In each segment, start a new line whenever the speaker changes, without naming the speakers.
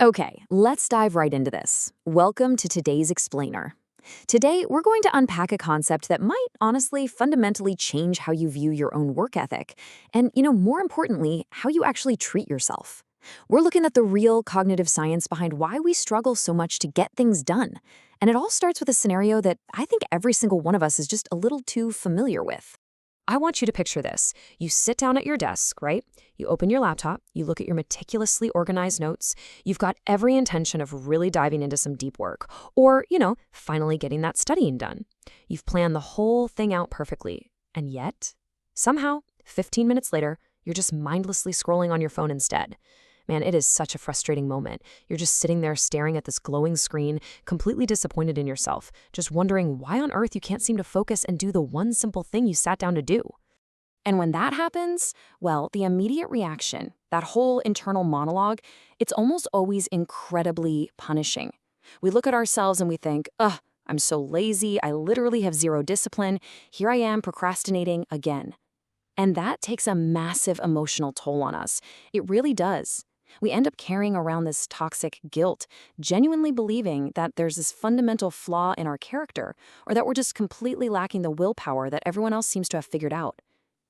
Okay, let's dive right into this. Welcome to today's explainer. Today, we're going to unpack a concept that might honestly fundamentally change how you view your own work ethic, and, more importantly, how you actually treat yourself. We're looking at the real cognitive science behind why we struggle so much to get things done. And it all starts with a scenario that I think every single one of us is just a little too familiar with. I want you to picture this. You sit down at your desk, right? You open your laptop, you look at your meticulously organized notes. You've got every intention of really diving into some deep work, or, finally getting that studying done. You've planned the whole thing out perfectly. And yet, somehow, 15 minutes later, you're just mindlessly scrolling on your phone instead. Man, it is such a frustrating moment. You're just sitting there staring at this glowing screen, completely disappointed in yourself, just wondering why on earth you can't seem to focus and do the one simple thing you sat down to do. And when that happens, well, the immediate reaction, that whole internal monologue, it's almost always incredibly punishing. We look at ourselves and we think, ugh, I'm so lazy, I literally have zero discipline, here I am procrastinating again. And that takes a massive emotional toll on us. It really does. We end up carrying around this toxic guilt, genuinely believing that there's this fundamental flaw in our character, or that we're just completely lacking the willpower that everyone else seems to have figured out.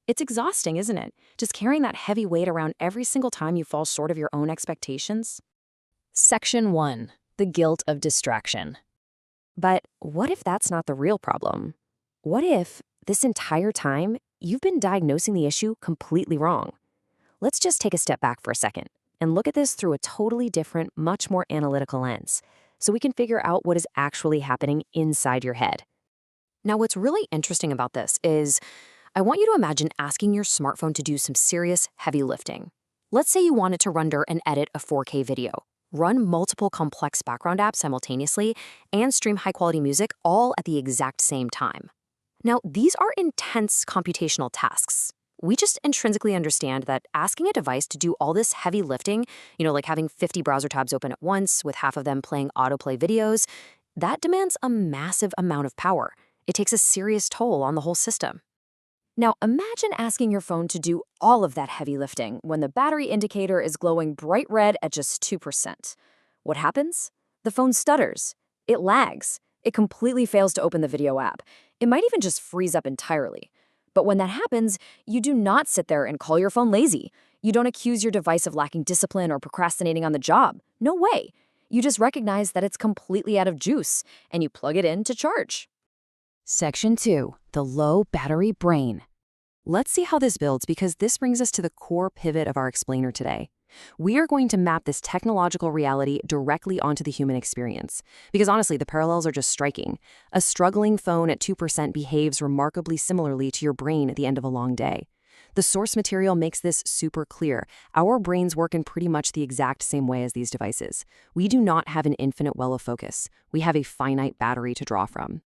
It's exhausting, isn't it? Just carrying that heavy weight around every single time you fall short of your own expectations. Section 1. The guilt of distraction. But what if that's not the real problem? What if, this entire time, you've been diagnosing the issue completely wrong? Let's just take a step back for a second and look at this through a totally different, much more analytical lens, so we can figure out what is actually happening inside your head. Now, what's really interesting about this is, I want you to imagine asking your smartphone to do some serious, heavy lifting. Let's say you wanted to render and edit a 4K video, run multiple complex background apps simultaneously, and stream high-quality music all at the exact same time. Now, these are intense computational tasks. We just intrinsically understand that asking a device to do all this heavy lifting, like having 50 browser tabs open at once with half of them playing autoplay videos, that demands a massive amount of power. It takes a serious toll on the whole system. Now, imagine asking your phone to do all of that heavy lifting when the battery indicator is glowing bright red at just 2%. What happens? The phone stutters. It lags. It completely fails to open the video app. It might even just freeze up entirely. But when that happens, you do not sit there and call your phone lazy. You don't accuse your device of lacking discipline or procrastinating on the job. No way. You just recognize that it's completely out of juice, and you plug it in to charge. Section 2. The low battery brain. Let's see how this builds, because this brings us to the core pivot of our explainer today. We are going to map this technological reality directly onto the human experience. Because honestly, the parallels are just striking. A struggling phone at 2% behaves remarkably similarly to your brain at the end of a long day. The source material makes this super clear. Our brains work in pretty much the exact same way as these devices. We do not have an infinite well of focus. We have a finite battery to draw from.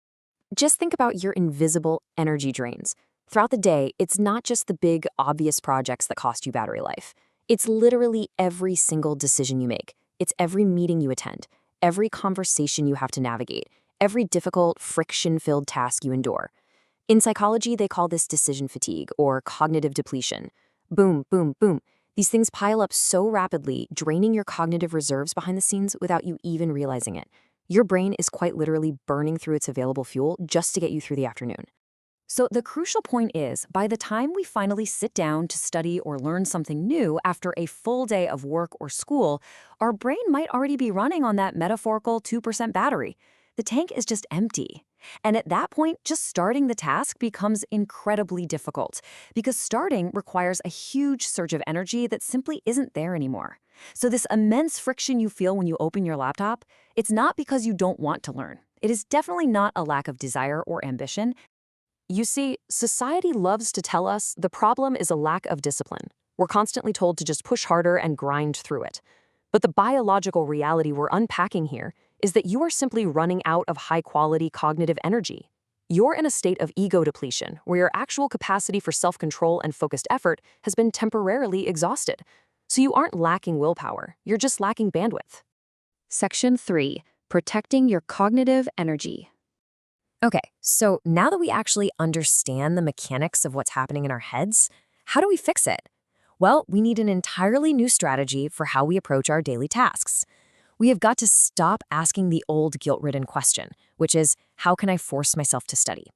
Just think about your invisible energy drains. Throughout the day, it's not just the big, obvious projects that cost you battery life. It's literally every single decision you make. It's every meeting you attend, every conversation you have to navigate, every difficult, friction-filled task you endure. In psychology, they call this decision fatigue or cognitive depletion. Boom, boom, boom. These things pile up so rapidly, draining your cognitive reserves behind the scenes without you even realizing it. Your brain is quite literally burning through its available fuel just to get you through the afternoon. So the crucial point is, by the time we finally sit down to study or learn something new after a full day of work or school, our brain might already be running on that metaphorical 2% battery. The tank is just empty. And at that point, just starting the task becomes incredibly difficult, because starting requires a huge surge of energy that simply isn't there anymore. So this immense friction you feel when you open your laptop, it's not because you don't want to learn. It is definitely not a lack of desire or ambition. You see, society loves to tell us the problem is a lack of discipline. We're constantly told to just push harder and grind through it. But the biological reality we're unpacking here is that you are simply running out of high-quality cognitive energy. You're in a state of ego depletion, where your actual capacity for self-control and focused effort has been temporarily exhausted. So you aren't lacking willpower, you're just lacking bandwidth. Section 3. Protecting your cognitive energy. Okay, so now that we actually understand the mechanics of what's happening in our heads, how do we fix it? Well, we need an entirely new strategy for how we approach our daily tasks.
We have got to stop asking the old guilt-ridden question, which is, how can I force myself to study?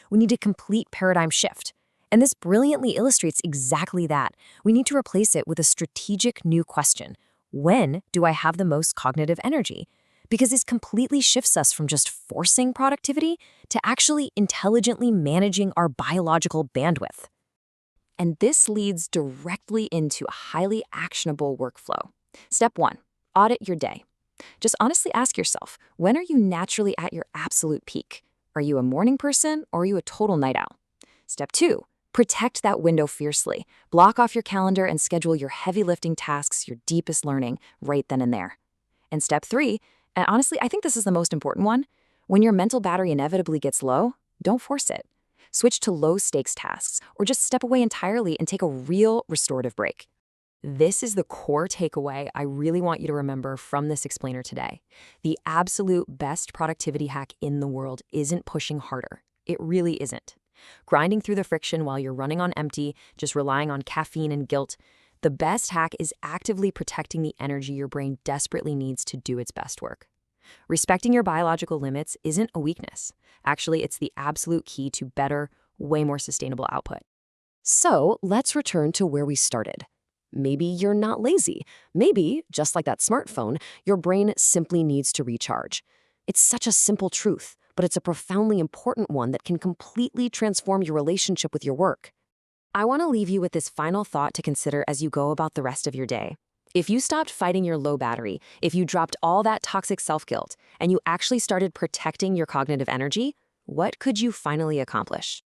We need a complete paradigm shift. And this brilliantly illustrates exactly that. We need to replace it with a strategic new question. When do I have the most cognitive energy? Because this completely shifts us from just forcing productivity to actually intelligently managing our biological bandwidth.
And this leads directly into a highly actionable workflow. Step 1, audit your day. Just honestly ask yourself, when are you naturally at your absolute peak? Are you a morning person or are you a total night owl? Step 2, protect that window fiercely. Block off your calendar and schedule your heavy lifting tasks, your deepest learning, right then and there. And step 3, and honestly, I think this is the most important one, when your mental battery inevitably gets low, don't force it. Switch to low-stakes tasks or just step away entirely and take a real restorative break. This is the core takeaway I really want you to remember from this explainer today. The absolute best productivity hack in the world isn't pushing harder. It really isn't. Grinding through the friction while you're running on empty, just relying on caffeine and guilt. The best hack is actively protecting the energy your brain desperately needs to do its best work. Respecting your biological limits isn't a weakness. Actually, it's the absolute key to better, way more sustainable output.
So let's return to where we started. Maybe you're not lazy. Maybe, just like that smartphone, your brain simply needs to recharge. It's such a simple truth, but it's a profoundly important one that can completely transform your relationship with your work. I want to leave you with this final thought to consider as you go about the rest of your day. If you stopped fighting your low battery, if you dropped all that toxic self-guilt, and you actually started protecting your cognitive energy, what could you finally accomplish?